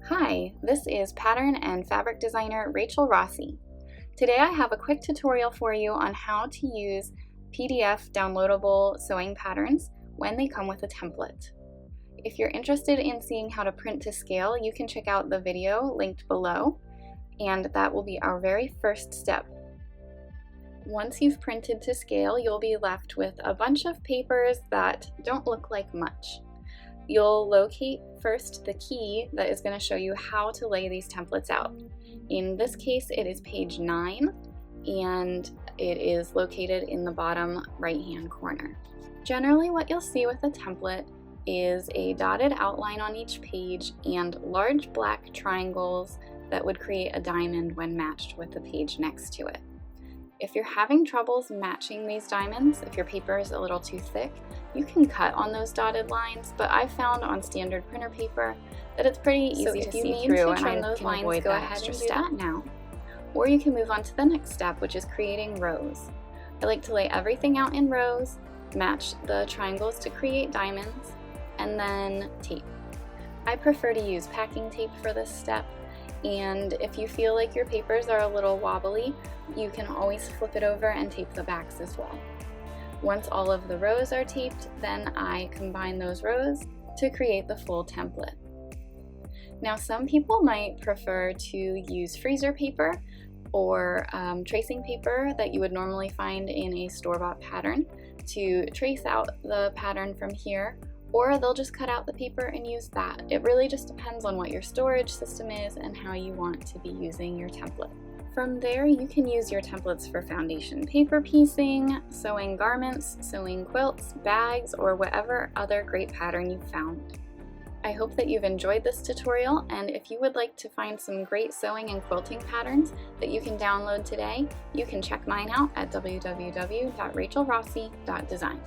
Hi, this is pattern and fabric designer Rachel Rossi. Today I have a quick tutorial for you on how to use PDF downloadable sewing patterns when they come with a template. If you're interested in seeing how to print to scale, you can check out the video linked below, and that will be our very first step. Once you've printed to scale, you'll be left with a bunch of papers that don't look like much. You'll locate first the key that is going to show you how to lay these templates out. In this case, it is page 9, and it is located in the bottom right-hand corner. Generally, what you'll see with a template is a dotted outline on each page and large black triangles that would create a diamond when matched with the page next to it. If you're having troubles matching these diamonds, if your paper is a little too thick, you can cut on those dotted lines, but I've found on standard printer paper that it's pretty easy to see through, and I can avoid that extra step now. Or you can move on to the next step, which is creating rows. I like to lay everything out in rows, match the triangles to create diamonds, and then tape. I prefer to use packing tape for this step, and if you feel like your papers are a little wobbly, you can always flip it over and tape the backs as well. Once all of the rows are taped, then I combine those rows to create the full template. Now, some people might prefer to use freezer paper or tracing paper that you would normally find in a store-bought pattern to trace out the pattern from here, or they'll just cut out the paper and use that. It really just depends on what your storage system is and how you want to be using your template. From there, you can use your templates for foundation paper piecing, sewing garments, sewing quilts, bags, or whatever other great pattern you've found. I hope that you've enjoyed this tutorial, and if you would like to find some great sewing and quilting patterns that you can download today, you can check mine out at www.rachelrossi.design.